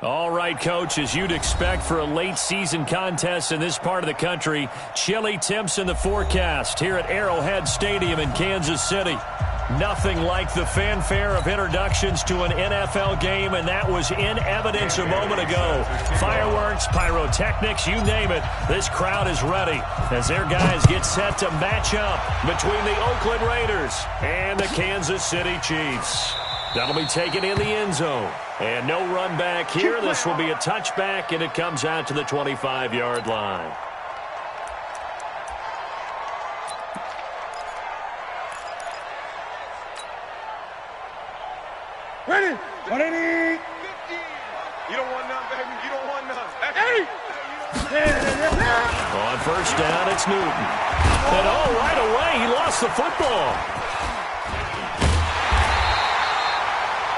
All right, Coach, as you'd expect for a late-season contest in this part of the country, chilly temps in the forecast here at Arrowhead Stadium in Kansas City. Nothing like the fanfare of introductions to an NFL game, and that was in evidence a moment ago. Fireworks, pyrotechnics, you name it, this crowd is ready as their guys get set to match up between the Oakland Raiders and the Kansas City Chiefs. That'll be taken in the end zone. And no run back here. This will be a touchback, and it comes out to the 25-yard line. Ready? 180. You don't want none, baby. You don't want none. Hey! On first down, it's Newton. And right away, he lost the football.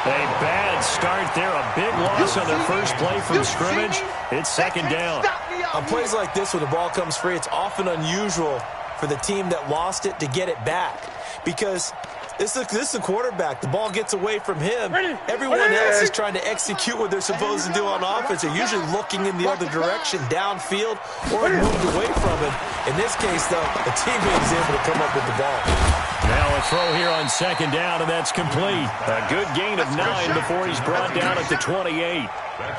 A bad start there. A big loss on their first play from scrimmage. It's second down. On plays like this where the ball comes free, it's often unusual for the team that lost it to get it back. Because this is the quarterback. The ball gets away from him. Everyone else is trying to execute what they're supposed to do on offense. They're usually looking in the other direction, downfield, or moved away from it. In this case, though, the teammate is able to come up with the ball. Now a throw here on second down, and that's complete. A good gain of 9 before he's brought down at the 28.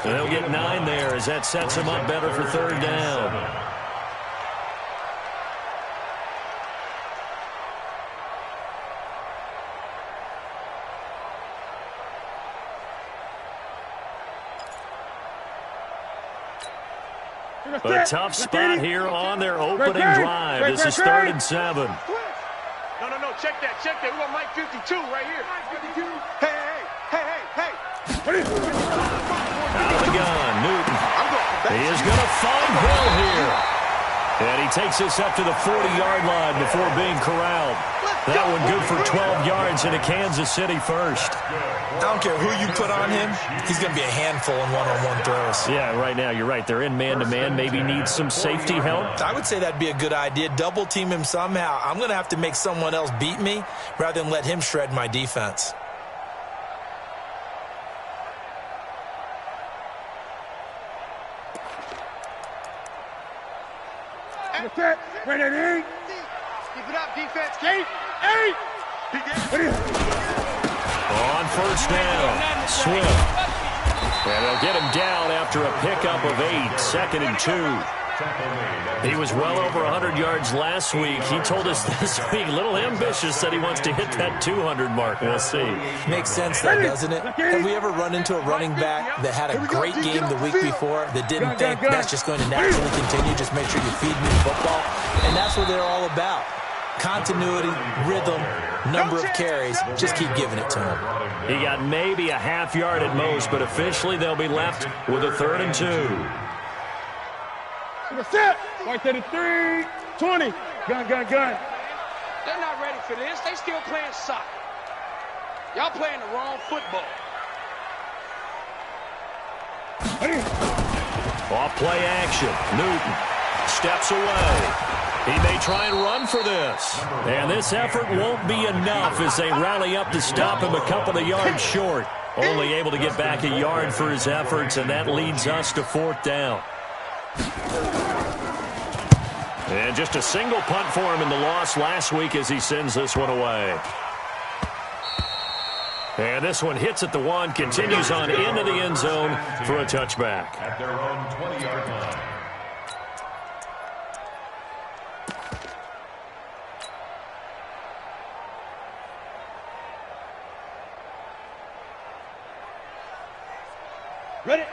So they'll get 9 there as that sets him up better for third down. A tough spot here on their opening drive. This is 3rd and 7. No, check that. We got Mike 52 right here. Hey. Out of the gun, Newton. He is going to find Hill here. And he takes this up to the 40-yard line before being corralled. That one good for 12 yards into Kansas City first. I don't care who you put on him, he's going to be a handful in one-on-one throws. Yeah, right now, you're right. They're in man-to-man. Maybe needs some safety help. I would say that'd be a good idea. Double team him somehow. I'm going to have to make someone else beat me rather than let him shred my defense. Ready? Keep it up, defense. Eight. On first down, Swift. And they'll get him down after a pickup of 8, 2nd and 2. He was well over 100 yards last week. He told us this week, a little ambitious, that he wants to hit that 200 mark. We'll see. Makes sense, though, doesn't it? Have we ever run into a running back that had a great game the week before that didn't think that's just going to naturally continue? Just make sure you feed me the football. And that's what they're all about. Continuity, rhythm, number of carries. Just keep giving it to him. He got maybe a half yard at most, but officially they'll be left with a 3rd and 2. Set. Right to the 3. 20. Gun. They're not ready for this. They still playing soccer. Y'all playing the wrong football. Off play action. Newton steps away. He may try and run for this. And this effort won't be enough as they rally up to stop him a couple of yards short. Only able to get back a yard for his efforts, and that leads us to 4th down. And just a single punt for him in the loss last week as he sends this one away. And this one hits at the 1, continues on into the end zone for a touchback. At their own 20-yard line. Ready?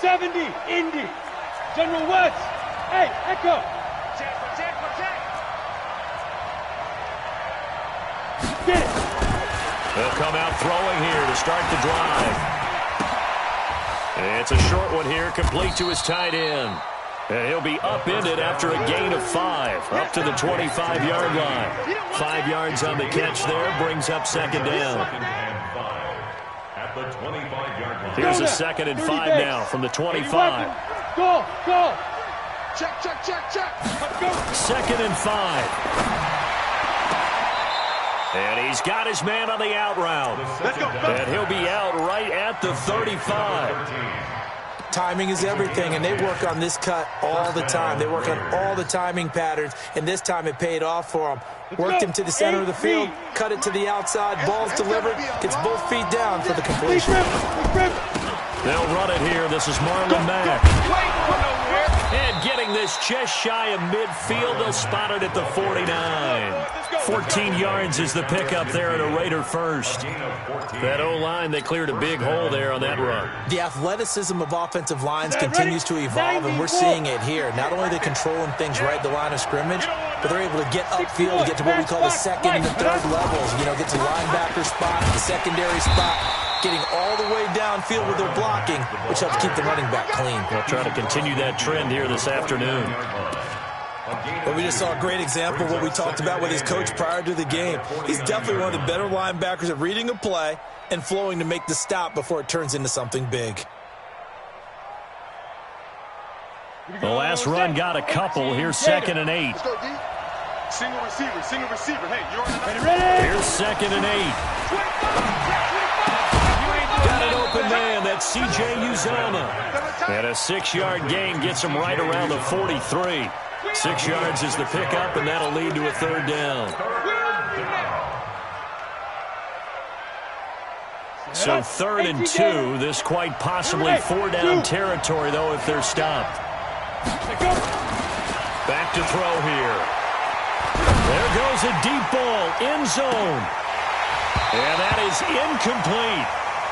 70. Indy. General West. Hey, Echo. Protect. Get it. They'll come out throwing here to start the drive. It's a short one here, complete to his tight end. And he'll be upended after a gain of 5, up to the 25-yard line. 5 yards on the catch there, brings up 2nd down. At the 25-yard line. Here's a 2nd and 5 now from the 25. Go. Check. Let's go. 2nd and 5. And he's got his man on the out route. Let's go. And he'll be out right at the 35. Timing is everything, and they work on this cut all the time. They work on all the timing patterns, and this time it paid off for them. Worked him to the center of the field, cut it to the outside, ball's delivered, gets both feet down for the completion. They'll run it here. This is Marlon Mack. And getting this just shy of midfield, they'll spot it at the 49. 14 yards is the pickup there at a Raider first. That O-line, they cleared a big hole there on that run. The athleticism of offensive lines continues to evolve, and we're seeing it here. Not only are they controlling things right at the line of scrimmage, but they're able to get upfield to get to what we call the second and the third levels. You know, get to linebacker spot, the secondary spot, getting all the way downfield with their blocking, which helps keep the running back clean. They'll try to continue that trend here this afternoon. But we just saw a great example of what we talked about with his coach prior to the game. He's definitely one of the better linebackers at reading a play and flowing to make the stop before it turns into something big. The last run got a couple. Here's 2nd and 8. Let's go, D. Single receiver. Hey, you're on the Here's 2nd and 8. Got an open man. That's C.J. Uzomah. And a 6-yard gain gets him right around the 43. 6 yards is the pickup, and that'll lead to a 3rd down. So 3rd and 2. This quite possibly 4-down territory, though, if they're stopped. Back to throw here. There goes a deep ball, end zone. And that is incomplete.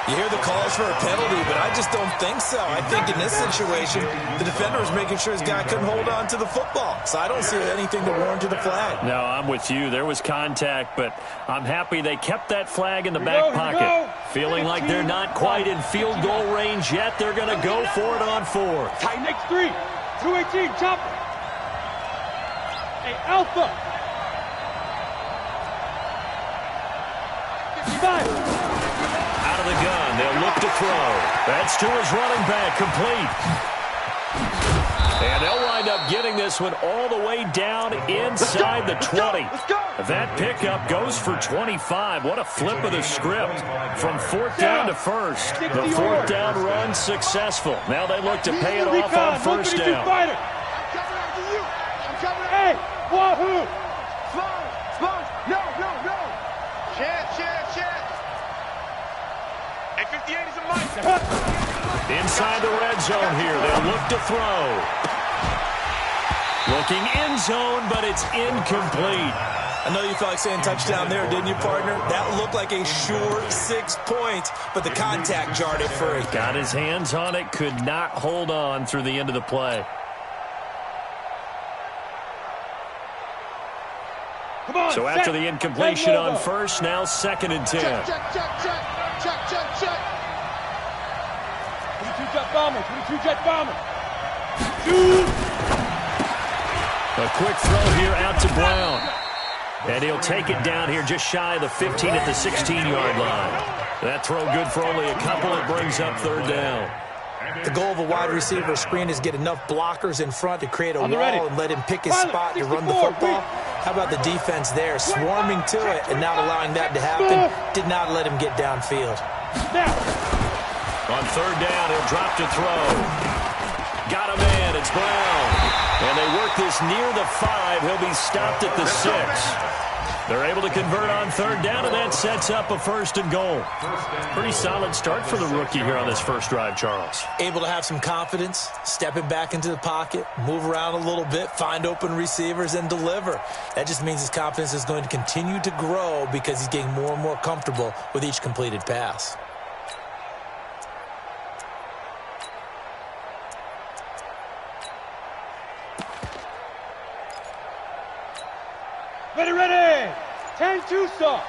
You hear the calls for a penalty, but I just don't think so. I think in this situation, the defender was making sure his guy couldn't hold on to the football. So I don't see anything to warrant to the flag. No, I'm with you. There was contact, but I'm happy they kept that flag in the back pocket. Feeling like they're not quite in field goal range yet, they're going to go for it on 4th. Tight next 3. 218, chopper. Hey, Alpha. 55. Out of the gun, they'll look to throw. That's to his running back, complete. And they'll wind up getting this one all the way down inside the 20. That pickup goes for 25. What a flip of the script. From 4th down to 1st. The 4th down run successful. Now they look to pay it off on 1st down. Hey, wahoo! No. Chance. Hey, 58 is a mic. Inside the red zone here. They'll look to throw. Looking end zone, but it's incomplete. I know you felt like saying touchdown there, didn't you, partner? That looked like a sure 6 points, but the contact jarred it free. Got his hands on it, could not hold on through the end of the play. So after the incompletion on 1st, now 2nd and 10. Check. 22 jet bomber. A quick throw here out to Brown. And he'll take it down here just shy of the 15 at the 16-yard line. That throw good for only a couple. It brings up 3rd down. The goal of a wide receiver screen is get enough blockers in front to create a wall and let him pick his spot to run the football. How about the defense there, swarming to it and not allowing that to happen? Did not let him get downfield. On 3rd down, he'll drop to throw. Got a man, it's Brown. And they work this near the 5. He'll be stopped at the 6. They're able to convert on 3rd down, and that sets up a 1st and goal. Pretty solid start for the rookie here on this first drive, Charles. Able to have some confidence, stepping back into the pocket, move around a little bit, find open receivers, and deliver. That just means his confidence is going to continue to grow because he's getting more and more comfortable with each completed pass. Ready. 10-2 stop.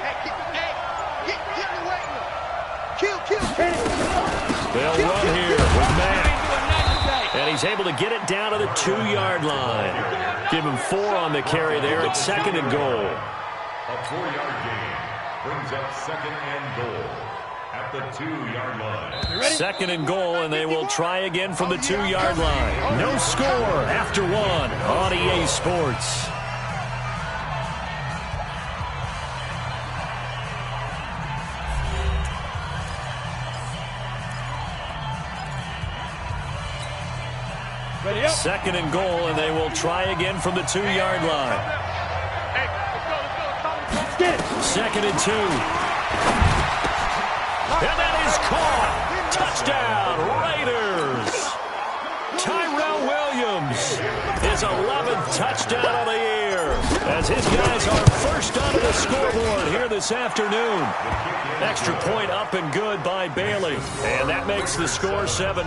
Hey, get away. Kill. They'll run here with Mack. And he's able to get it down to the 2-yard line. Give him 4 on the carry there at 2nd and goal. A 4-yard gain brings up 2nd and goal at the 2-yard line. 2nd and goal, and they will try again from the 2-yard line. No score after 1 on EA Sports. Second and goal, and they will try again from the 2-yard line. Second and 2. And that is caught. Touchdown, Raiders. Tyrell Williams, his 11th touchdown of the year, as his guys are first onto the scoreboard here this afternoon. Extra point up and good by Bailey, and that makes the score 7-0.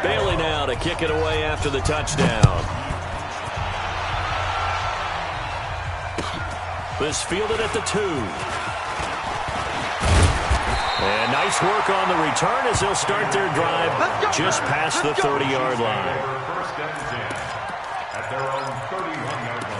Bailey now to kick it away after the touchdown. This fielded at the 2. And nice work on the return as they'll start their drive just past the 30-yard line. First and 10 at their own 31-yard line.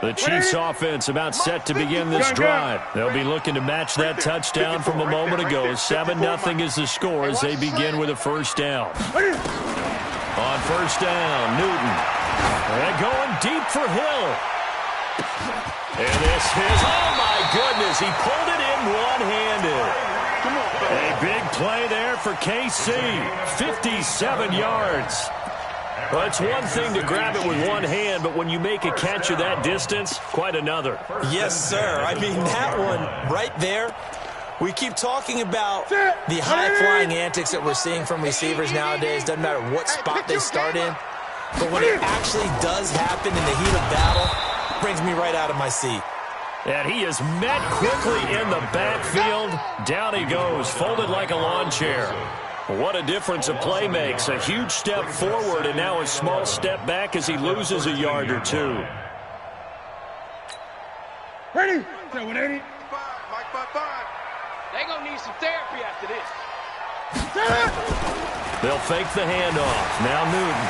The Chiefs offense about set to begin this drive. They'll be looking to match that touchdown from a moment ago. 7-0 is the score as they begin with a first down. On first down, Newton. And going deep for Hill. And this is, oh my goodness, he pulled it in one-handed. A big play there for KC. 57 yards. Well, it's one thing to grab it with one hand, but when you make a catch of that distance, quite another. Yes, sir. I mean, that one right there, we keep talking about the high-flying antics that we're seeing from receivers nowadays. Doesn't matter what spot they start in. But when it actually does happen in the heat of battle, it brings me right out of my seat. And he is met quickly in the backfield. Down he goes, folded like a lawn chair. What a difference a play makes. A huge step forward and now a small step back as he loses a yard or two. Ready? 180. They're going to need some therapy after this. They'll fake the handoff. Now Newton.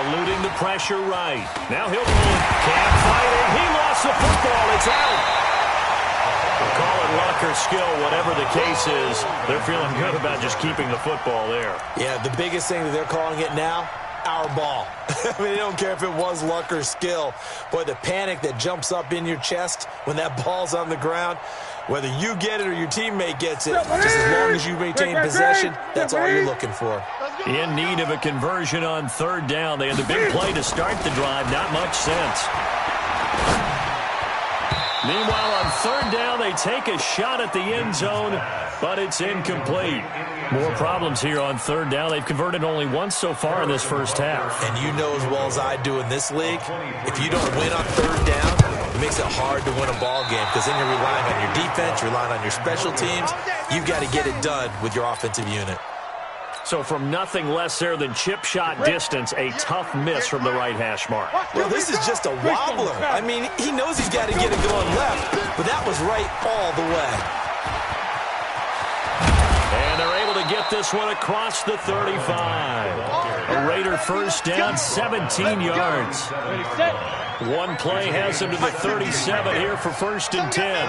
Eluding the pressure right. Now he'll can't fight it. He lost the football. It's out. Call it luck or skill, whatever the case is. They're feeling good about just keeping the football there. Yeah, the biggest thing that they're calling it now, our ball. I mean, they don't care if it was luck or skill. Boy, the panic that jumps up in your chest when that ball's on the ground, whether you get it or your teammate gets it, just as long as you maintain possession, that's all you're looking for. In need of a conversion on third down. They had the big play to start the drive. Not much sense. Meanwhile, on third down, they take a shot at the end zone, but it's incomplete. More problems here on third down. They've converted only once so far in this first half. And you know as well as I do in this league, if you don't win on third down, it makes it hard to win a ball game because then you're relying on your defense, you're relying on your special teams. You've got to get it done with your offensive unit. So from nothing less there than chip shot distance, a tough miss from the right hash mark. Well, this is just a wobbler. I mean, he knows he's got to get it going left, but that was right all the way. And they're able to get this one across the 35. A Raider first down, 17 yards. One play has him to the 37 here for first and 10.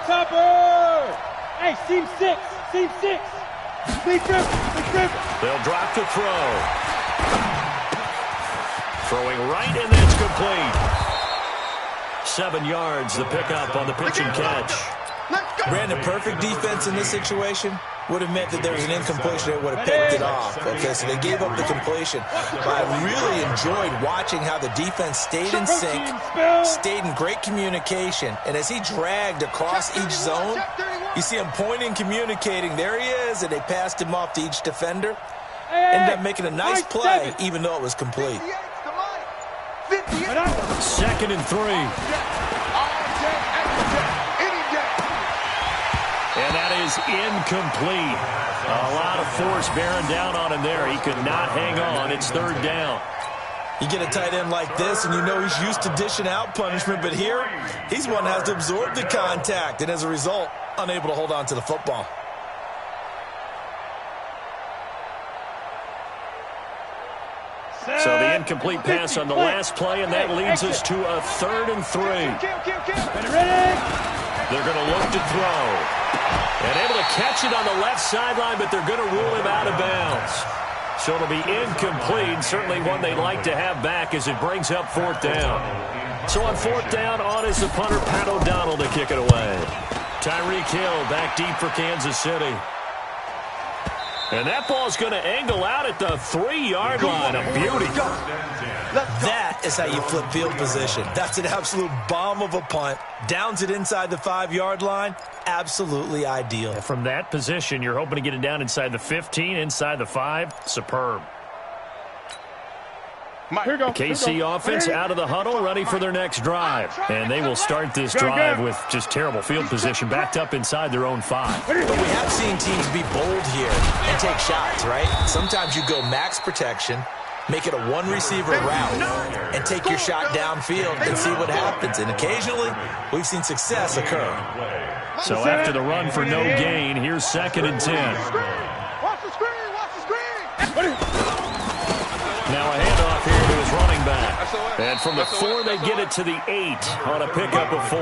Topper! Hey, seam 6. Seam 6. Big trip. They'll drop to throw. Throwing right, and that's complete. 7 yards, the pickup on the pitch and catch. Brandon, perfect defense in this situation would have meant that there was an incompletion that would have picked it off. Okay, so they gave up the completion. But I really enjoyed watching how the defense stayed in sync, stayed in great communication, and as he dragged across each zone, you see him pointing, communicating. There he is, and they passed him off to each defender. Ended up making a nice play, even though it was complete. 2nd and 3. And that is incomplete. A lot of force bearing down on him there. He could not hang on. It's third down. You get a tight end like this, and you know he's used to dishing out punishment, but here, he's one that has to absorb the contact, and as a result, unable to hold on to the football. So the incomplete pass on the last play, and that leads us to a 3rd and 3. Ready? They're going to look to throw. And able to catch it on the left sideline, but they're going to rule him out of bounds. So it'll be incomplete. Certainly one they'd like to have back as it brings up 4th down. So on 4th down, on is the punter, Pat O'Donnell, to kick it away. Tyreek Hill back deep for Kansas City. And that ball's going to angle out at the 3-yard line. A beauty. That is how you flip field position. That's an absolute bomb of a punt. Downs it inside the 5-yard line. Absolutely ideal. And from that position, you're hoping to get it down inside the 15, inside the 5. Superb. KC offense out of the huddle, ready for their next drive. And they will start this drive with just terrible field position, backed up inside their own 5. But we have seen teams be bold here and take shots, right? Sometimes you go max protection, make it a one-receiver route, and take your shot downfield and see what happens. And occasionally, we've seen success occur. So after the run for no gain, here's 2nd and 10. Watch the screen, watch the screen. Now a handoff here to his running back. And from the 4, they get it to the 8 on a pickup of 4.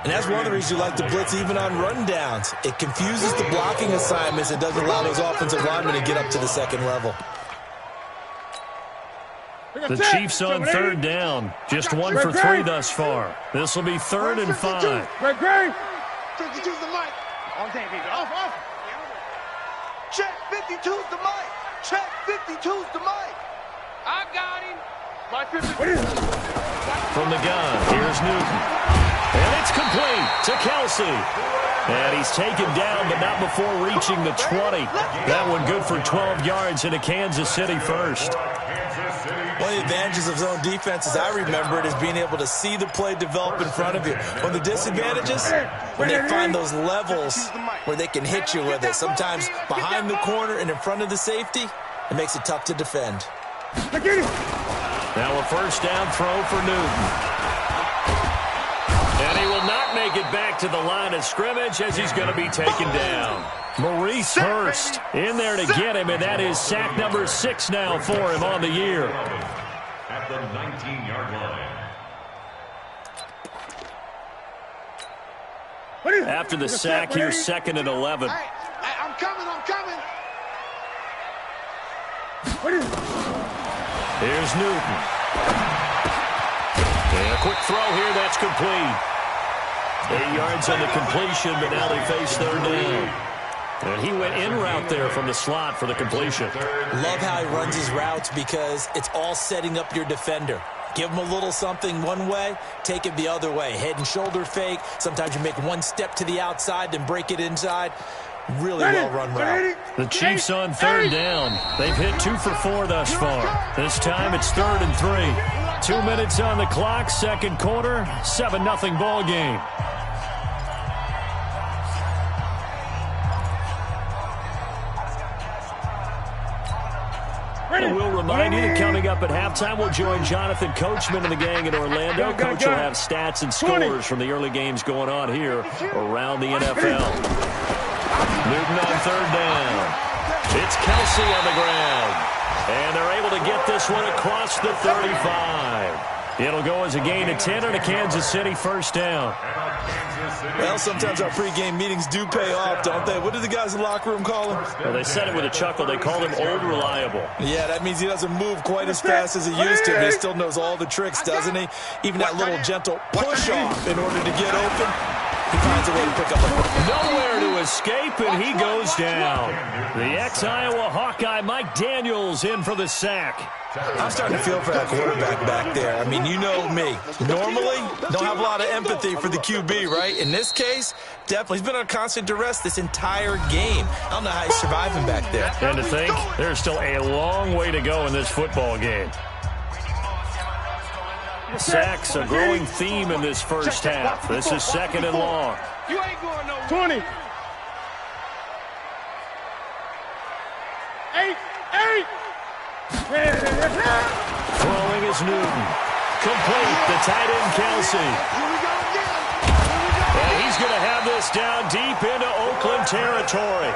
And that's one of the reasons you like to blitz even on rundowns. It confuses the blocking assignments. It doesn't allow those offensive linemen to get up to the 2nd level. The Chiefs on 3rd down. Just 1 for 3 thus far. This will be 3rd and 5. Great. 52's the mic. On day, baby. Off. Check 52's the mic. Check 52's the mic. I got him. My 50. From the gun, here's Newton. And it's complete to Kelsey. And he's taken down, but not before reaching the 20. That one good for 12 yards into Kansas City first. One of the advantages of zone defense, as I remember it, is being able to see the play develop in front of you. One of the disadvantages, when they find those levels where they can hit you with it, sometimes behind the corner and in front of the safety, it makes it tough to defend. Now a 1st down throw for Newton. And he will not make it back to the line of scrimmage as he's going to be taken down. Maurice Hurst in there to get him, and that is sack number 6 now for him on the year. At the 19-yard line. After the sack, here's 2nd and 11. I'm coming. Here's Newton. And a quick throw here, that's complete. 8 yards on the completion, but now they face 3rd down. And he went in route there from the slot for the completion. Love how he runs his routes because it's all setting up your defender. Give him a little something one way, take it the other way. Head and shoulder fake. Sometimes you make one step to the outside, then break it inside. Really well-run route. The Chiefs on 3rd down. They've hit 2 for 4 thus far. This time it's 3rd and 3. 2 minutes on the clock, 2nd quarter, 7-0 ball game. And we'll remind you that coming up at halftime, we'll join Jonathan Coachman and the gang in Orlando. Coach will have stats and scores from the early games going on here around the NFL. Newton on 3rd down. It's Kelsey on the ground. And they're able to get this one across the 35. It'll go as a gain of 10 on a Kansas City 1st down. Well, sometimes our pregame meetings do pay off, don't they? What do the guys in the locker room call him? Well, they said it with a chuckle. They called him Old Reliable. Yeah, that means he doesn't move quite as fast as he used to, but he still knows all the tricks, doesn't he? Even that little gentle push-off in order to get open, he finds a way to pick up a ball. Nowhere to escape, and he goes down. The ex-Iowa Hawkeye Mike Daniels in for the sack. I'm starting to feel for that quarterback back there. I mean, you know me. Normally, don't have a lot of empathy for the QB, right? In this case, definitely. He's been on constant duress this entire game. I don't know how he's surviving back there. And to think, there's still a long way to go in this football game. Sacks, a growing theme in this first half. This is 2nd and long. You ain't going nowhere. 20. 8. Throwing is Newton. Complete, the tight end Kelsey. And he's going to have this down deep into Oakland territory.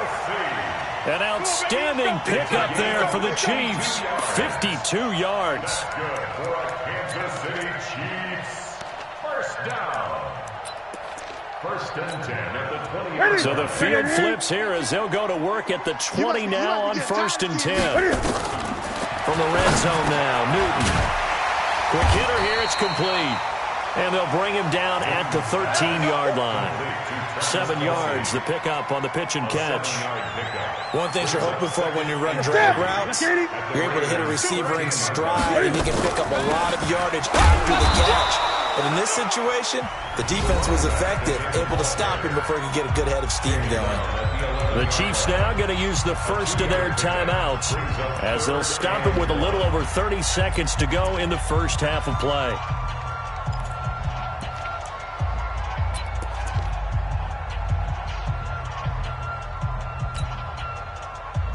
An outstanding pickup there for the Chiefs. 52 yards. Good for Kansas City Chiefs. 1st down. First and 10 at the 20. So the field flips here as they'll go to work at the 20 now on first and 10. From the red zone now, Newton. Quick hitter here, it's complete. And they'll bring him down at the 13-yard line. 7 yards, the pickup on the pitch and catch. One thing you're hoping for when you run drag routes, you're able to hit a receiver in stride, and he can pick up a lot of yardage after the catch. But in this situation, the defense was effective, able to stop him before he could get a good head of steam going. The Chiefs now going to use the first of their timeouts as they'll stop him with a little over 30 seconds to go in the first half of play.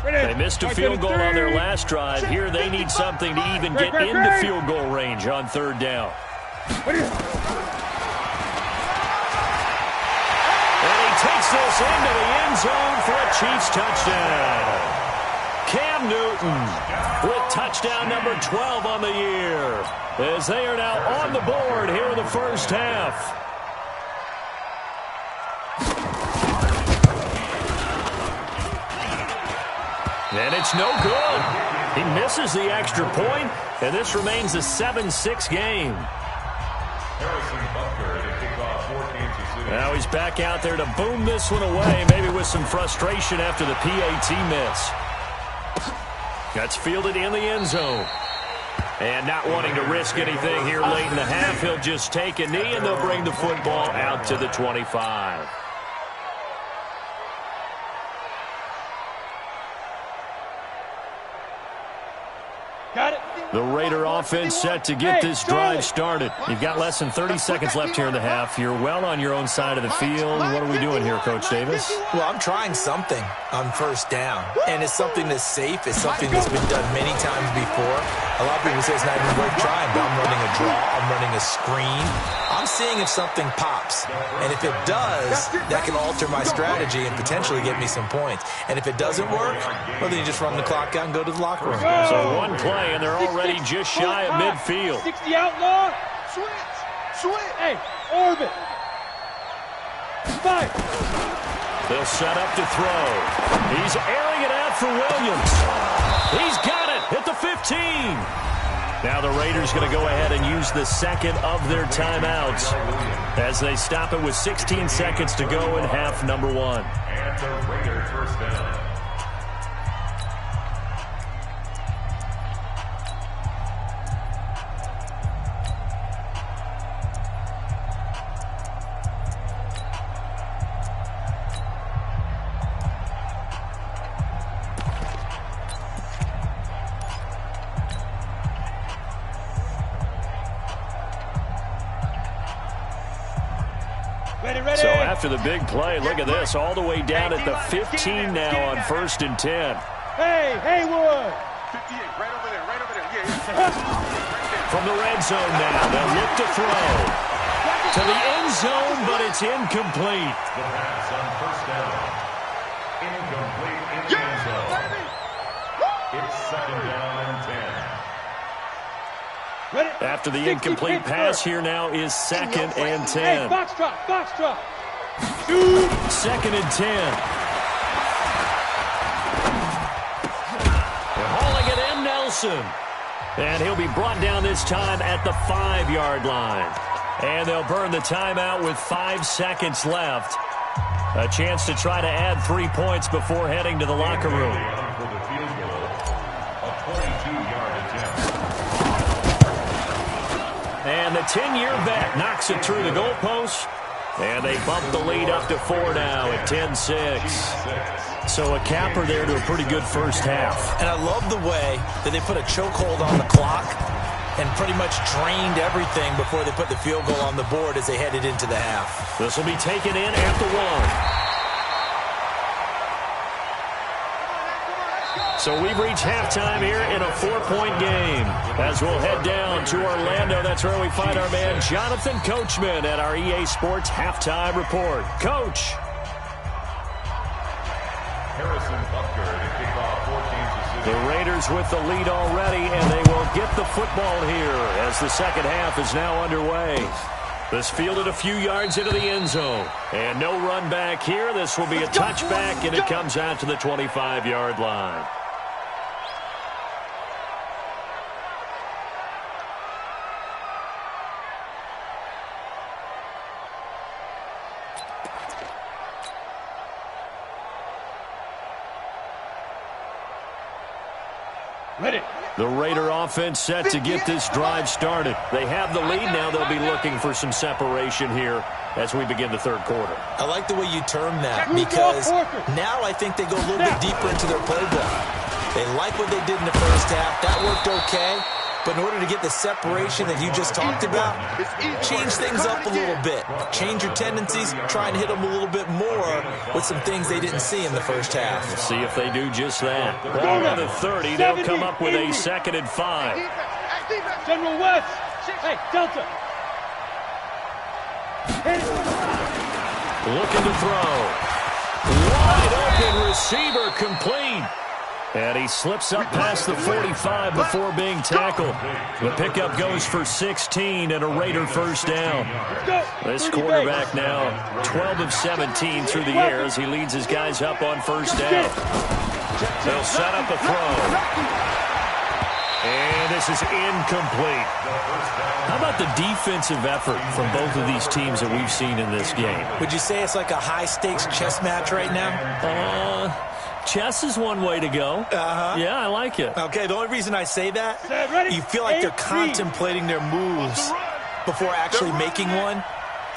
They missed a field goal on their last drive. Here they need something to even get into field goal range on third down. And he takes this into the end zone for a Chiefs touchdown. Cam Newton with touchdown number 12 on the year as they are now on the board here in the first half. And it's no good. He misses the extra point, and this remains a 7-6 game. Now he's back out there to boom this one away, maybe with some frustration after the PAT miss. That's fielded in the end zone. And not wanting to risk anything here late in the half, he'll just take a knee, and they'll bring the football out to the 25. Got it. The Raider offense set to get this drive started. You've got less than 30 seconds left here in the half. You're well on your own side of the field. What are we doing here, Coach Davis? Well, I'm trying something on first down, and it's something that's safe. It's something that's been done many times before. A lot of people say it's not even worth trying, but I'm running a draw. I'm running a screen. I'm seeing if something pops, and if it does, that can alter my strategy and potentially get me some points. And if it doesn't work, well, then you just run the clock out and go to the locker room. So one play, and they're already just shy of midfield. 60 outlaw. Switch. Hey, orbit. 5. They'll set up to throw. He's airing it out for Williams. He's got it at the 15. Now the Raiders going to go ahead and use the second of their timeouts as they stop it with 16 seconds to go in half number 1. And the Raiders first down. So after the big play, look at this, all the way down at the 15 now on first and 10. Hey, Haywood. 58, right over there. Yeah. From the red zone now, they'll look to throw. To the end zone, but it's incomplete. The pass on first down. Incomplete in the end zone. It's second down and 10. After the incomplete pass, here now is second and 10. Hey, box drop. Second and 10. They're hauling it in, Nelson. And he'll be brought down this time at the 5-yard line. And they'll burn the timeout with 5 seconds left. A chance to try to add 3 points before heading to the locker room. For the field goal, a 22-yard attempt. And the 10-year vet knocks it through the goalpost. And they bump the lead up to 4 now at 10-6. So a capper there to a pretty good first half. And I love the way that they put a chokehold on the clock and pretty much drained everything before they put the field goal on the board as they headed into the half. This will be taken in at the 1. So we've reached halftime here in a 4-point game. As we'll head down to Orlando, that's where we find our man Jonathan Coachman at our EA Sports Halftime Report. Coach. Harrison Butker to kick off for Kansas City. The Raiders with the lead already, and they will get the football here as the second half is now underway. This fielded a few yards into the end zone. And no run back here. This will be a touchback, and it comes out to the 25-yard line. Ready. The Raider offense set to get this drive started. They have the lead now. They'll be looking for some separation here as we begin the third quarter. I like the way you term that because now I think they go a little bit deeper into their playbook. They like what they did in the first half. That worked okay. But in order to get the separation that you just talked about, change things up a little bit. Change your tendencies, try and hit them a little bit more with some things they didn't see in the first half. We'll see if they do just that. Ball on the 30, they'll come up with a 2nd and 5. General West. Hey, Delta. Looking to throw. Wide open receiver complete. And he slips up past the 45 before being tackled. The pickup goes for 16 and a Raider first down. This quarterback now 12 of 17 through the air as he leads his guys up on first down. They'll set up a throw. And this is incomplete. How about the defensive effort from both of these teams that we've seen in this game? Would you say it's like a high-stakes chess match right now? Chess is one way to go. Yeah, I like it. Okay, the only reason I say that, you feel like they're contemplating their moves before actually making one,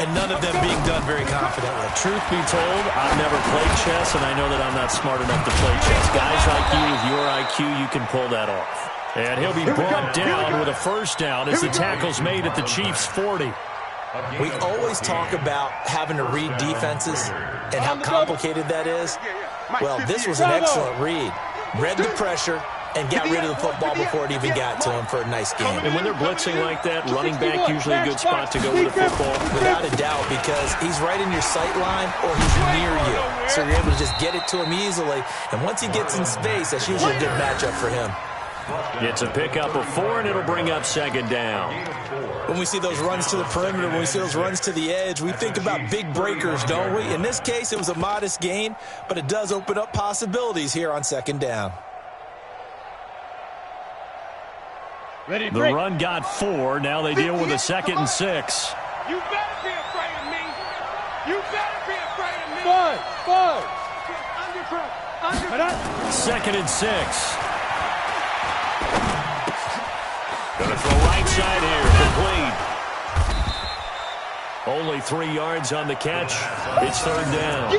and none of them being done very confidently. Truth be told, I've never played chess, and I know that I'm not smart enough to play chess. Guys like you with your IQ, you can pull that off. And he'll be brought down with a first down as the tackle's made at the Chiefs' 40. We always talk about having to read defenses and how complicated that is. Well, this was an excellent read. Read the pressure and got rid of the football before it even got to him for a nice game. And when they're blitzing like that, running back usually a good spot to go with the football. Without a doubt, because he's right in your sight line or he's near you. So you're able to just get it to him easily. And once he gets in space, that's usually a good matchup for him. It's a pickup of 4, and it'll bring up 2nd down. When we see those runs to the perimeter, when we see those runs to the edge, we think about big breakers, don't we? In this case, it was a modest gain, but it does open up possibilities here on 2nd down. Ready, the run got 4. Now they deal with a 2nd and 6. You better be afraid of me. You better be afraid of me. 5. Under. 2nd and 6. Gonna throw right side here, complete. Only 3 yards on the catch. It's 3rd down.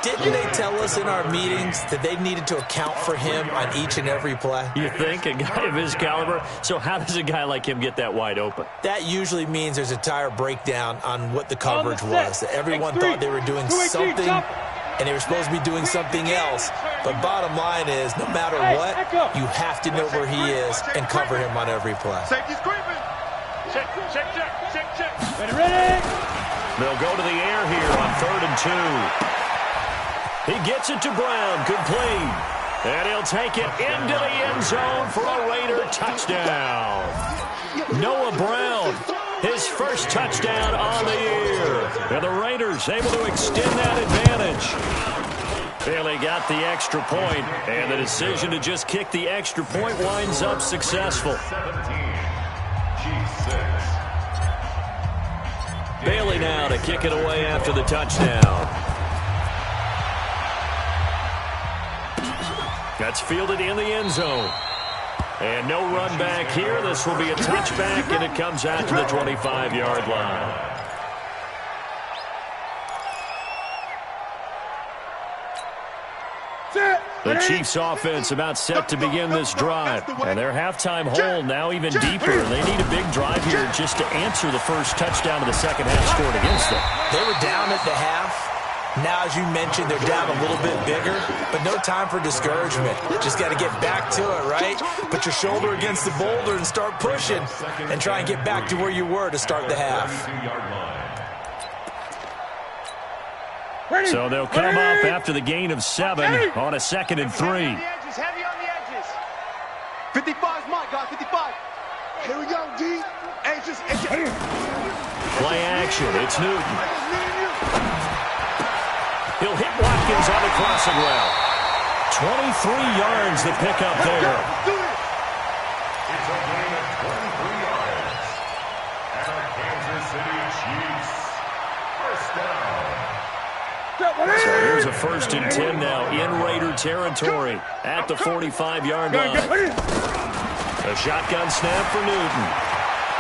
Didn't they tell us in our meetings that they needed to account for him on each and every play? You think? A guy of his caliber? So how does a guy like him get that wide open? That usually means there's a tire breakdown on what the coverage was. That everyone thought they were doing something, and they were supposed to be doing something else. But bottom line is, no matter what, you have to know where he is and cover him on every play. Safety's creeping. Check. Ready. They'll go to the air here on 3rd and 2. He gets it to Brown, complete. And he'll take it into the end zone for a Raider touchdown. Noah Brown, his first touchdown on the year. And the Raiders able to extend that advantage. Bailey got the extra point, and the decision to just kick the extra point winds up successful. 17, G6. Bailey now to kick it away after the touchdown. That's fielded in the end zone. And no run back here. This will be a touchback, and it comes out to the 25-yard line. The Chiefs offense about set to begin this drive. And their halftime hole now even deeper. They need a big drive here just to answer the first touchdown of the second half scored against them. They were down at the half. Now, as you mentioned, they're down a little bit bigger, but no time for discouragement. Just got to get back to it, right? Put your shoulder against the boulder and start pushing and try and get back to where you were to start the half. So they'll come up after the gain of 7 on a 2nd and 3. Heavy on the edges. 55's mine, guys. 55. Here we go, D. Hey, just. Play action. It's Newton. He'll hit Watkins on the crossing route. 23 yards to pick up there. It's a gain of 23 yards. And our Kansas City Chiefs first down. So here's a 1st and 10 now in Raider territory at the 45-yard line. A shotgun snap for Newton.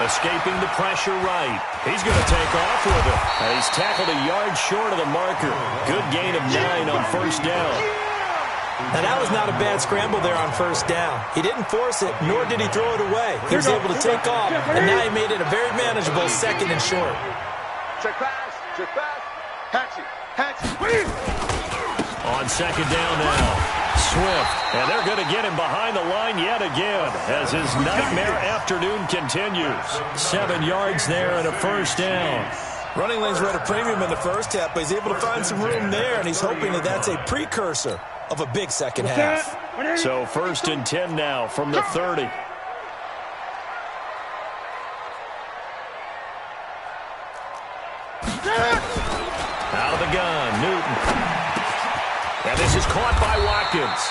Escaping the pressure right. He's going to take off with it. And he's tackled a yard short of the marker. Good gain of 9 on 1st down. Now, that was not a bad scramble there on 1st down. He didn't force it, nor did he throw it away. He was able to take off, and now he made it a very manageable 2nd and short. Check pass, hatchet. On 2nd down now. Swift, and they're going to get him behind the line yet again as his nightmare afternoon continues. 7 yards there and a 1st down. Running lanes were at a premium in the 1st half, but he's able to find some room there, and he's hoping that that's a precursor of a big 2nd half. So 1st and 10 now from the 30. Out of the gun, Newton. And this is caught by Watkins.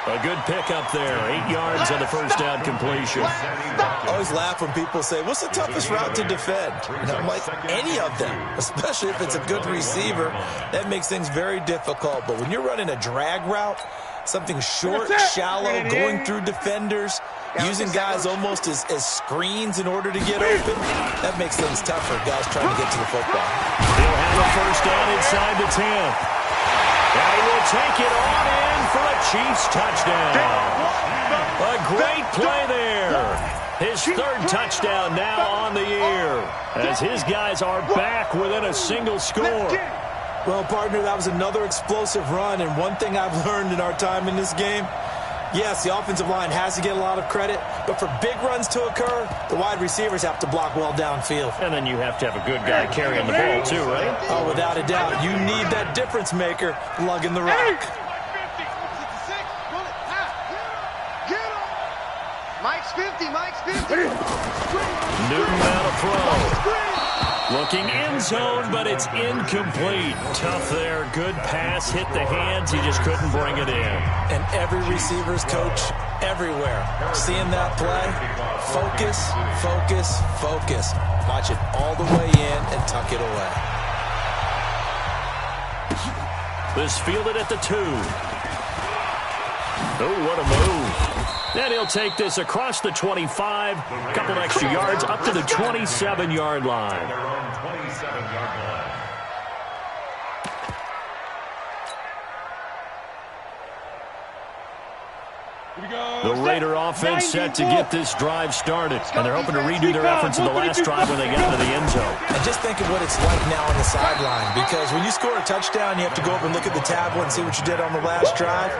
A good pickup there. 8 yards on the 1st down completion. I always laugh when people say, what's the toughest route to defend? And I'm like, any of them, especially if it's a good receiver. That makes things very difficult. But when you're running a drag route, something short, shallow, going through defenders, using guys almost as screens in order to get open, that makes things tougher, guys trying to get to the football. He'll have a 1st down inside the 10. And he will take it on in for a Chiefs touchdown. A great play there. His 3rd touchdown now on the year as his guys are back within a single score. Well, partner, that was another explosive run, and one thing I've learned in our time in this game, yes, the offensive line has to get a lot of credit, but for big runs to occur, the wide receivers have to block well downfield. And then you have to have a good guy carrying the ball too, right? Oh, without a doubt. You need that difference maker lugging the rock. Mike's 50. Newton out of throw. Looking end zone, but it's incomplete. Tough there. Good pass. Hit the hands. He just couldn't bring it in. And every receiver's coach everywhere. Seeing that play, focus. Watch it all the way in and tuck it away. This fielded at the 2. Oh, what a move. Then he'll take this across the 25, a couple extra yards up to the 27-yard line. Their own 27-yard line. The Raider offense set to get this drive started, and they're hoping to redo their efforts in the last drive when they got into the end zone. And just think of what it's like now on the sideline, because when you score a touchdown, you have to go over and look at the tablet and see what you did on the last drive.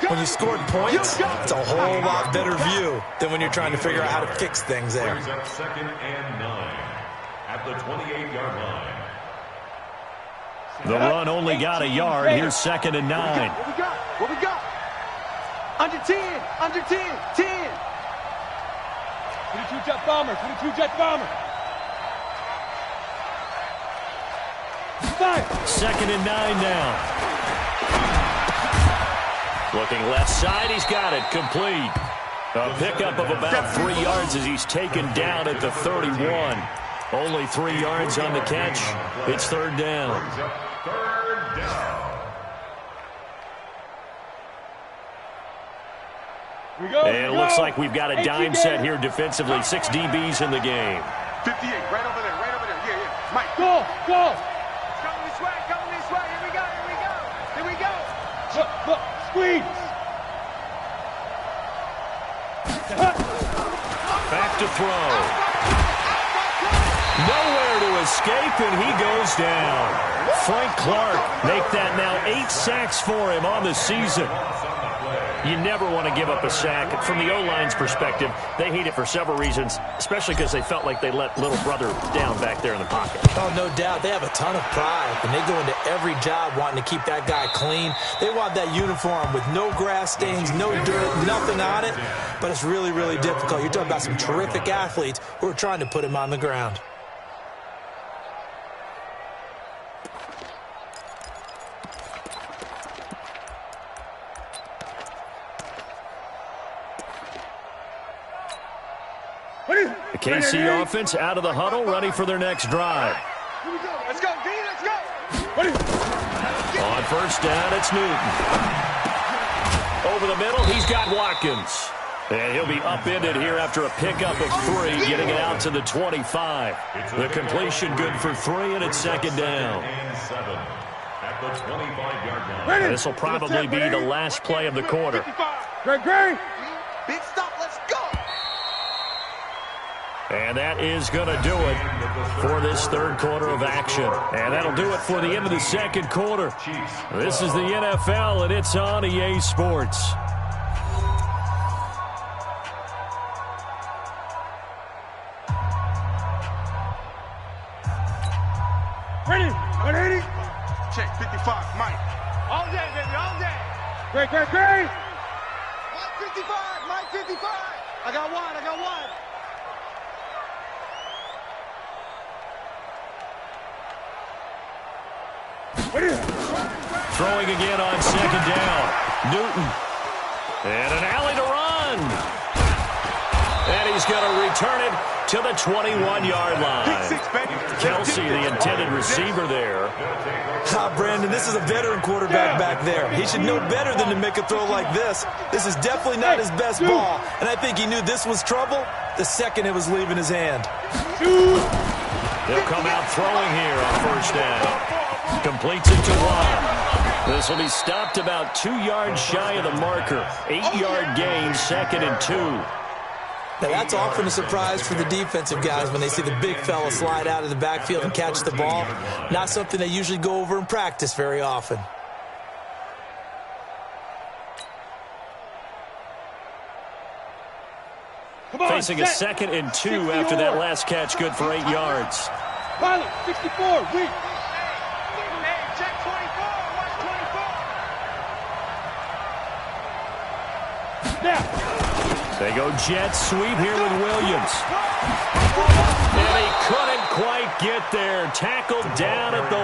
When you scored points, it's a whole lot better view than when you're trying to figure out how to fix things there. Brings up 2nd and 9 at the 28-yard line. The run only got a yard. Here's 2nd and 9. What we got? Under 10. 22 jet bomber. 2nd and 9 now. Looking left side, he's got it, complete. A pickup of about 3 yards as he's taken down at the 31. Only 3 yards on the catch. It's 3rd down. 3rd down. And it looks like we've got a dime set here defensively. 6 DBs in the game. 58, right over there. Yeah. Mike, Go! Coming this way. Here we go. Look, squeeze! Back to throw. Nowhere to escape, and he goes down. Frank Clark make that now 8 sacks for him on the season. You never want to give up a sack. From the O-line's perspective, they hate it for several reasons, especially because they felt like they let little brother down back there in the pocket. Oh, no doubt. They have a ton of pride, and they go into every job wanting to keep that guy clean. They want that uniform with no grass stains, no dirt, nothing on it, but it's really, really difficult. You're talking about some terrific athletes who are trying to put him on the ground. KC offense out of the huddle, ready for their next drive. Let's go, D, let's go. On first down, it's Newton. Over the middle, he's got Watkins. And he'll be upended here after a pickup of 3, getting it out to the 25. The completion good for 3, and it's second down. This will probably be the last play of the quarter. Great. Big stop, let's go. And that is going to do it for this third quarter of action. And that'll do it for the end of the second quarter. This is the NFL, and it's on EA Sports. Ready. 180. Check 55, Mike. All day, baby, all day. Great. Mike 55, Mike 55. I got one. Throwing again on second down. Newton. And an alley to run. And he's going to return it to the 21-yard line. Kelsey, the intended receiver there. Brandon, this is a veteran quarterback back there. He should know better than to make a throw like this. This is definitely not his best ball, and I think he knew this was trouble the second it was leaving his hand. He'll come out throwing here on first down. Completes it to Watt. This will be stopped about 2 yards shy of the marker. 8-yard gain, 2nd and 2. Now, that's often a surprise for the defensive guys when they see the big fella slide out of the backfield and catch the ball. Not something they usually go over in practice very often. Facing a 2nd and 2 after that last catch, good for 8 yards. Pilot, 64, weak. Hey, check 24, watch 24. Now. They go jet sweep here with Williams. And he couldn't quite get there. Tackled down at the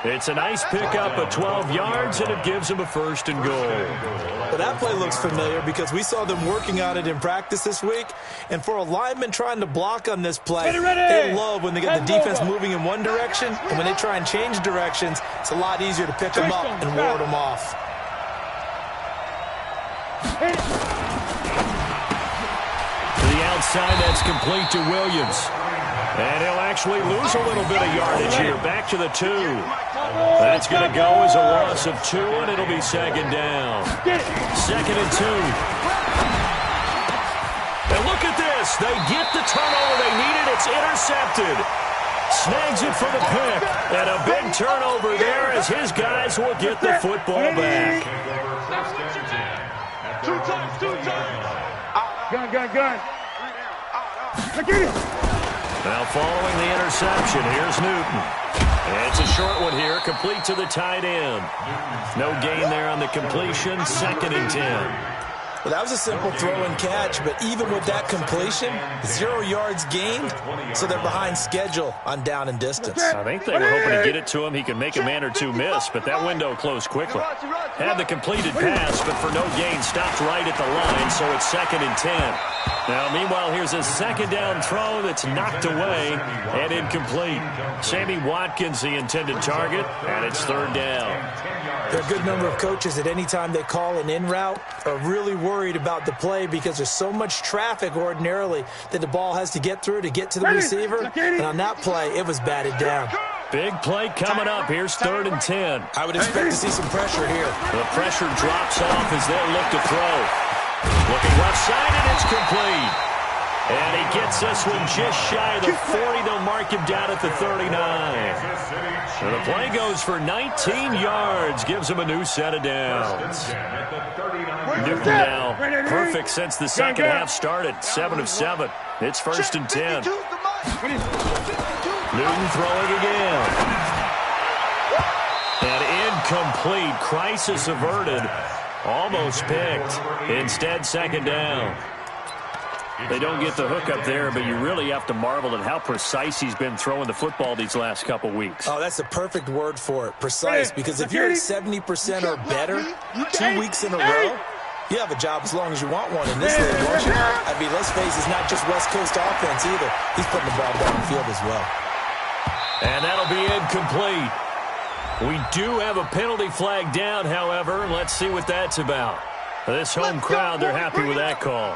1. It's a nice pickup of 12 yards, and it gives him a 1st and goal. Well, that play looks familiar because we saw them working on it in practice this week. And for a lineman trying to block on this play, they love when they get the defense moving in one direction. And when they try and change directions, it's a lot easier to pick them up and ward them off. Outside, that's complete to Williams. And he'll actually lose a little bit of yardage here. Back to the 2. That's going to go as a loss of 2, and it'll be second down. 2nd and 2. And look at this. They get the turnover they needed. It's intercepted. Snags it for the pick. And a big turnover there as his guys will get the football back. Two times. Gun. Now following the interception, here's Newton. And it's a short one here, complete to the tight end. No gain there on the completion, 2nd and 10. Well, that was a simple throw and catch, but even with that completion, 0 yards gained, so they're behind schedule on down and distance. I think they were hoping to get it to him. He could make a man or two miss, but that window closed quickly. Had the completed pass, but for no gain, stopped right at the line, so it's 2nd and 10. Now, meanwhile, here's a second down throw that's knocked away and incomplete. Sammy Watkins, the intended target, and it's 3rd down. There are a good number of coaches at any time they call an in route are really worried about the play because there's so much traffic ordinarily that the ball has to get through to get to the receiver. And on that play, it was batted down. Big play coming up. Here's 3rd and 10. I would expect to see some pressure here. The pressure drops off as they'll look to throw. Looking left side, and it's complete. And he gets this one just shy of the 40. They'll mark him down at the 39. And the play goes for 19 yards. Gives him a new set of downs. Newton now perfect since the second half started. 7 of 7. It's 1st and 10. Newton throwing again. And incomplete. Crisis averted. Almost picked. Instead, 2nd down. They don't get the hook up there, but you really have to marvel at how precise he's been throwing the football these last couple weeks. Oh, that's the perfect word for it, precise, because if you're at 70% or better 2 weeks in a row, You have a job as long as you want one in this league, won't you? I mean, let's face it, it's not just West Coast offense either. He's putting the ball downfield as well. And that'll be incomplete. We do have a penalty flag down, however. Let's see what that's about. This home crowd, they're happy with that call.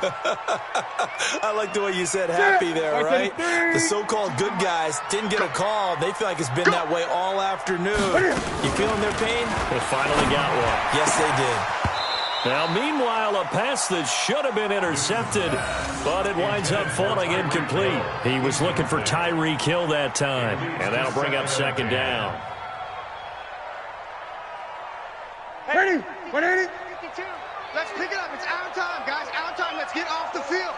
I like the way you said happy there, right? The so-called good guys didn't get a call. They feel like it's been that way all afternoon. You feeling their pain? They finally got one. Yes, they did. Now, meanwhile, a pass that should have been intercepted, but it winds up falling incomplete. He was looking for Tyreek Hill that time, and that'll bring up second down. Ready? 180? Let's pick it up. It's our time, guys. Our time. Let's get off the field.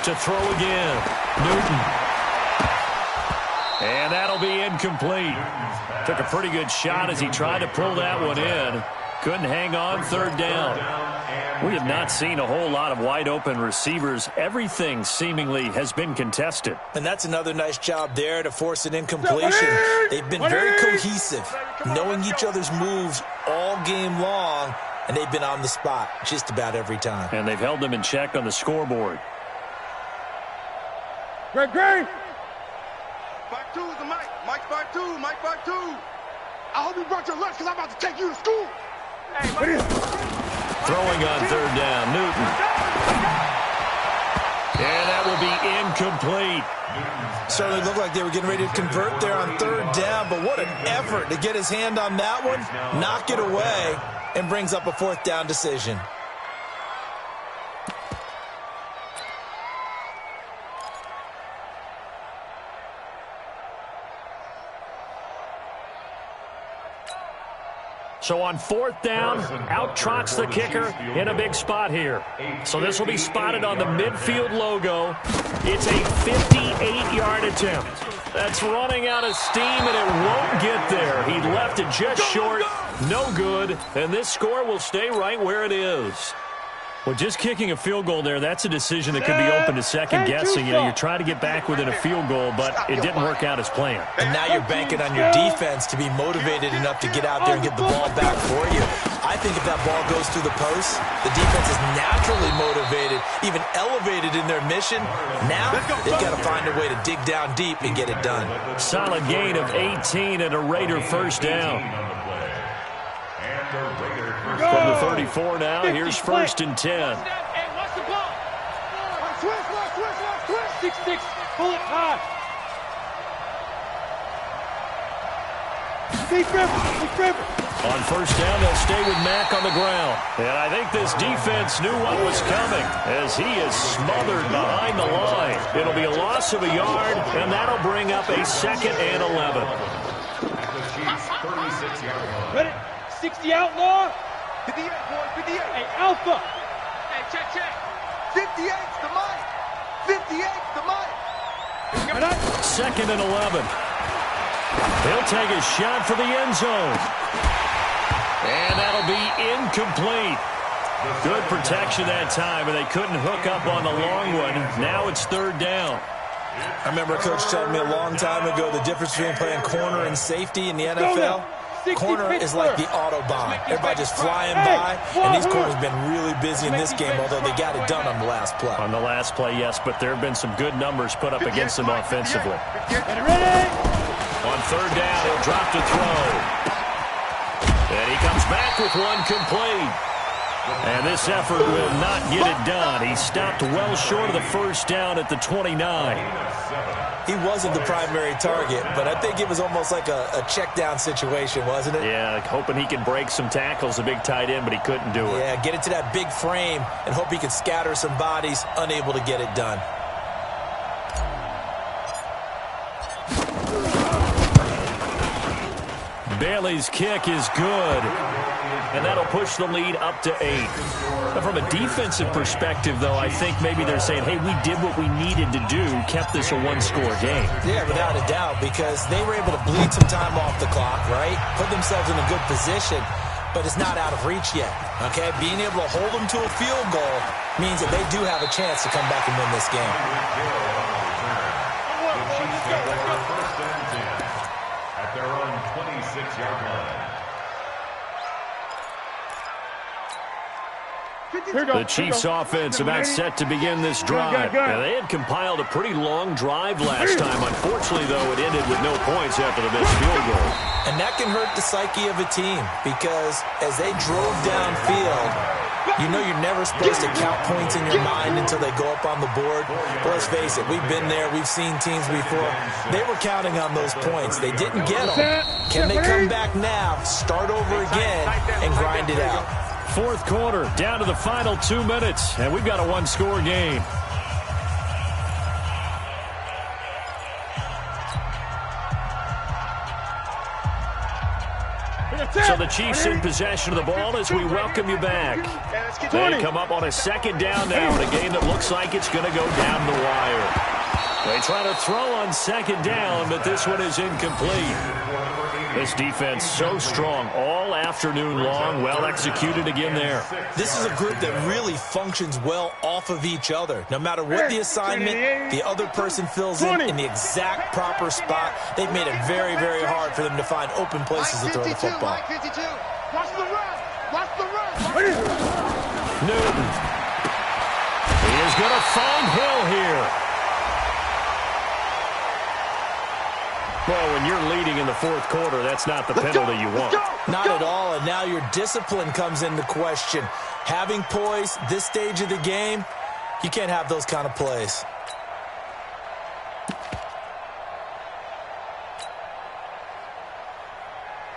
To throw again. Newton. And that'll be incomplete. Took a pretty good shot as he tried to pull that one in. Couldn't hang on, third down. We have not seen a whole lot of wide-open receivers. Everything seemingly has been contested. And that's another nice job there to force an incompletion. They've been very cohesive, knowing each other's moves all game long, and they've been on the spot just about every time. And they've held them in check on the scoreboard. Greg! Part 2 is the mic. Mike part 2. Mike part 2. I hope you brought your lunch because I'm about to take you to school. Throwing on third down, Newton. And that will be incomplete. Certainly looked like they were getting ready to convert there on third down, but what an effort to get his hand on that one, knock it away, and brings up a fourth down decision. So on fourth down, out trots the kicker in a big spot here. So this will be spotted on the midfield logo. It's a 58-yard attempt. That's running out of steam, and it won't get there. He left it just short. No good. And this score will stay right where it is. Well, just kicking a field goal there, that's a decision that could be open to second guessing. You know, you're trying to get back within a field goal, but it didn't work out as planned. And now you're banking on your defense to be motivated enough to get out there and get the ball back for you. I think if that ball goes through the post, the defense is naturally motivated, even elevated in their mission. Now they've got to find a way to dig down deep and get it done. Solid gain of 18 and a Raider first down. From the 34 now, here's first and 10. Hey, watch the ball. Switch. 6-6. Pull it high. Deep river. On first down, they'll stay with Mack on the ground. And I think this defense knew what was coming as he is smothered behind the line. It'll be a loss of a yard, and that'll bring up a second and 11. Ready? 60 outlaw. 58, boy, 58. Hey, Alpha. Hey, check. 58's the mic. 58's the mic. Second and 11. He'll take a shot for the end zone. And that'll be incomplete. Good protection that time, and they couldn't hook up on the long one. Now it's third down. I remember a coach telling me a long time ago the difference between playing corner and safety in the NFL. Corner is like the Autobahn. Everybody just flying by, and these corners have been really busy in this game, although they got it done on the last play. On the last play, yes, but there have been some good numbers put up against them offensively. Ready? On third down, he'll drop to throw. And he comes back with one complete. And this effort will not get it done. He stopped well short of the first down at the 29. He wasn't the primary target, but I think it was almost like a check down situation, wasn't it? Yeah, hoping he can break some tackles, a big tight end, but he couldn't do it. Yeah, get it to that big frame and hope he can scatter some bodies, unable to get it done. Bailey's kick is good, and that'll push the lead up to 8. But from a defensive perspective, though, I think maybe they're saying, hey, we did what we needed to do, kept this a one-score game. Yeah, without a doubt, because they were able to bleed some time off the clock, right? Put themselves in a good position, but it's not out of reach yet, okay? Being able to hold them to a field goal means that they do have a chance to come back and win this game. At their own 26-yard line. The Chiefs offense about set to begin this drive. Now, they had compiled a pretty long drive last time. Unfortunately, though, it ended with no points after the missed field goal. And that can hurt the psyche of a team because as they drove downfield, you know you're never supposed to count points in your mind until they go up on the board. But let's face it, we've been there. We've seen teams before. They were counting on those points. They didn't get them. Can they come back now, start over again, and grind it out? Fourth quarter, down to the final 2 minutes, and we've got a one-score game. So the Chiefs in possession of the ball as we welcome you back. They come up on a second down now in a game that looks like it's going to go down the wire. They try to throw on second down, but this one is incomplete. This defense so strong all afternoon long, well executed again there. This is a group that really functions well off of each other. No matter what the assignment, the other person fills in the exact proper spot. They've made it very, very hard for them to find open places to throw the football. Watch the run. Watch the run. Newton. He is going to find Hill here. Well, when you're leading in the fourth quarter, that's not the penalty you want. Not at all, and now your discipline comes into question. Having poise this stage of the game, you can't have those kind of plays.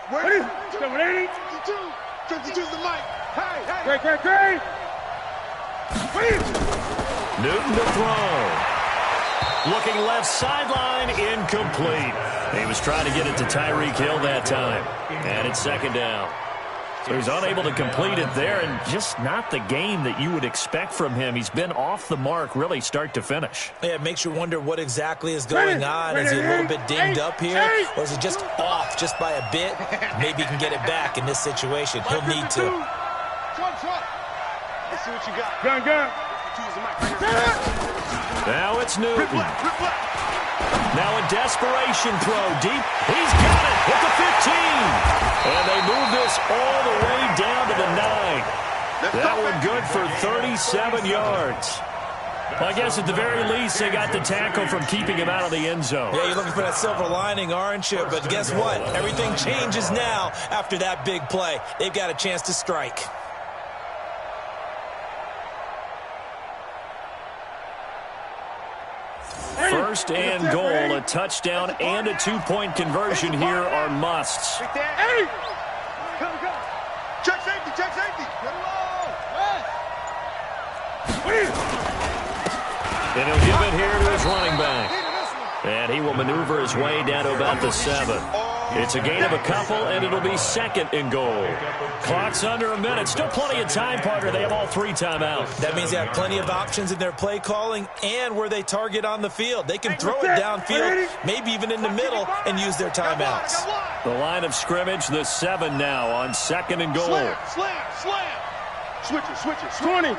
Where? 52 the mic. Hey. Great. Newton to throw. Looking left sideline, incomplete. He was trying to get it to Tyreek Hill that time. And it's second down. So he's unable to complete it there, and just not the game that you would expect from him. He's been off the mark really start to finish. Yeah, it makes you wonder what exactly is going on. Is he a little bit dinged up here, or is he just off just by a bit? Maybe he can get it back in this situation. He'll need to. Let's see what you got. Gun. Now it's Newton. Now a desperation throw deep. He's got it at the 15. And they move this all the way down to the 9. That one good for 37 yards. Well, I guess at the very least they got the tackle from keeping him out of the end zone. Yeah, you're looking for that silver lining, aren't you? But guess what? Everything changes now after that big play. They've got a chance to strike. First and goal, a touchdown and a two-point conversion here are musts. Hey! Go. Check safety. Get And he'll give it here to his running back. And he will maneuver his way down to about the 7. It's a gain of a couple, and it'll be second and goal. Clock's under a minute. Still plenty of time, partner. They have all 3 timeouts. That means they have plenty of options in their play calling and where they target on the field. They can throw it downfield, maybe even in the middle, and use their timeouts. The line of scrimmage, the 7 now on second and goal. Slam. Switch it. 20.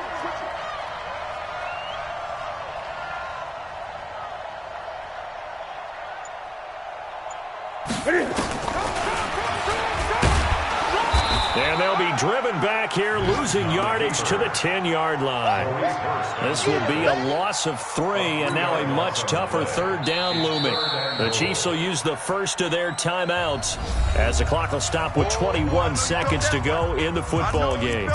And they'll be driven back here, losing yardage to the 10-yard line. This will be a loss of 3, and now a much tougher third down looming. The Chiefs will use the first of their timeouts as the clock will stop with 21 seconds to go in the football game.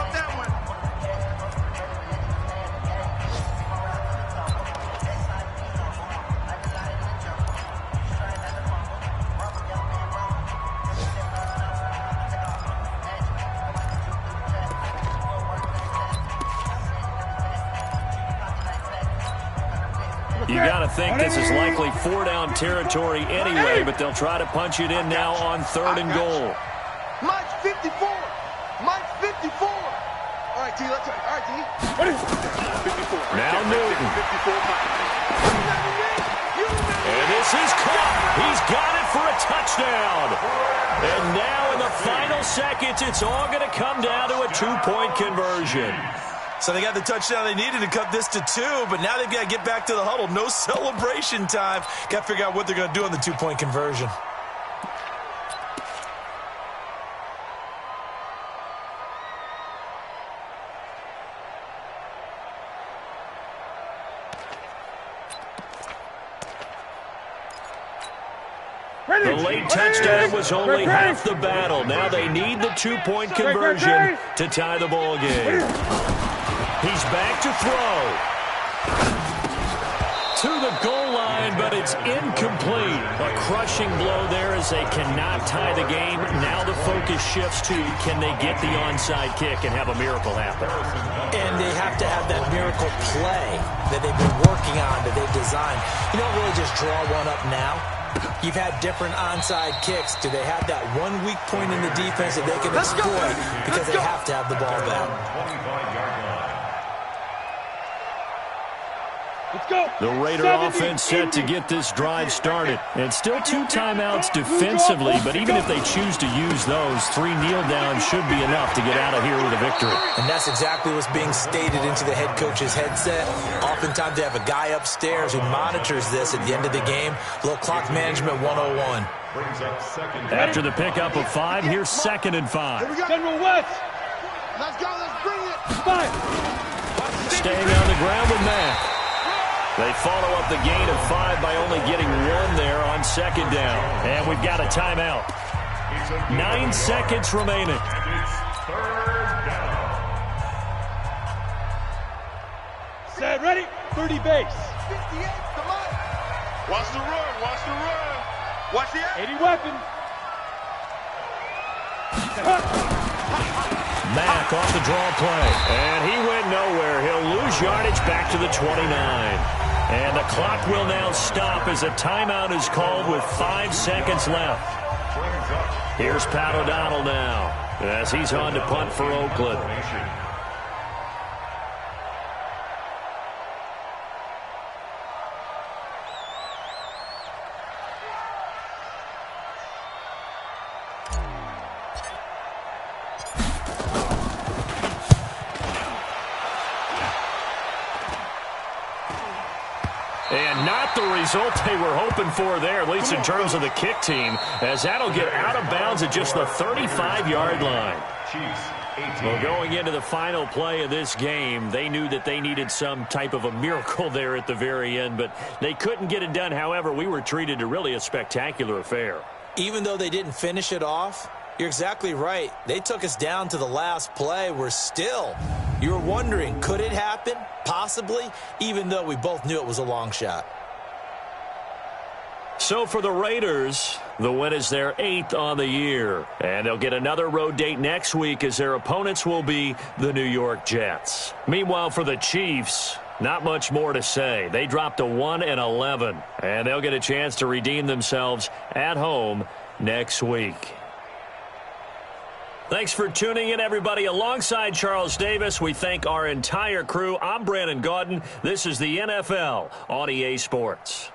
You got to think this is likely 4-down territory anyway, but they'll try to punch it in now on third and goal. Mike's 54. All right, T, let's go. All right, T. 54. Now Newton. 54, Mike. And this is caught. He's got it for a touchdown. And now in the final seconds, it's all going to come down to a 2-point conversion. So they got the touchdown they needed to cut this to 2, but now they've got to get back to the huddle. No celebration time. Got to figure out what they're going to do on the 2-point conversion. The late touchdown was only half the battle. Now they need the two-point conversion to tie the ball game. He's back to throw. To the goal line, but it's incomplete. A crushing blow there as they cannot tie the game. Now the focus shifts to, can they get the onside kick and have a miracle happen? And they have to have that miracle play that they've been working on, that they've designed. You don't really just draw one up now. You've had different onside kicks. Do they have that one weak point in the defense that they can exploit because they have to have the ball back? Let's go. The Raider offense set to get this drive started. And still 2 timeouts defensively, but even if they choose to use those, 3 kneel downs should be enough to get out of here with a victory. And that's exactly what's being stated into the head coach's headset. Oftentimes they have a guy upstairs who monitors this at the end of the game. A little clock management 101. After the pickup of 5, here's 2nd and 5. Here we go. General West. Let's go, let's bring it. 5. Staying on the ground with Mack. They follow up the gain of 5 by only getting 1 there on 2nd down. And we've got a timeout. 9 seconds remaining. Set, ready? 30 base. 58, come on. Watch the run, watch the run. Watch the 80 weapon. Mack off the draw play. And he went nowhere. He'll lose yardage back to the 29. And the clock will now stop as a timeout is called with 5 seconds left. Here's Pat O'Donnell now as he's on to punt for Oakland. And not the result they were hoping for there, at least in terms of the kick team, as that'll get out of bounds at just the 35-yard line. Well, going into the final play of this game, they knew that they needed some type of a miracle there at the very end, but they couldn't get it done. However, we were treated to really a spectacular affair. Even though they didn't finish it off, you're exactly right. They took us down to the last play. You were wondering, could it happen? Possibly, even though we both knew it was a long shot. So for the Raiders, the win is their 8th on the year. And they'll get another road date next week as their opponents will be the New York Jets. Meanwhile, for the Chiefs, not much more to say. They dropped to 1-11, and they'll get a chance to redeem themselves at home next week. Thanks for tuning in, everybody. Alongside Charles Davis, we thank our entire crew. I'm Brandon Gaudin. This is the NFL on EA Sports.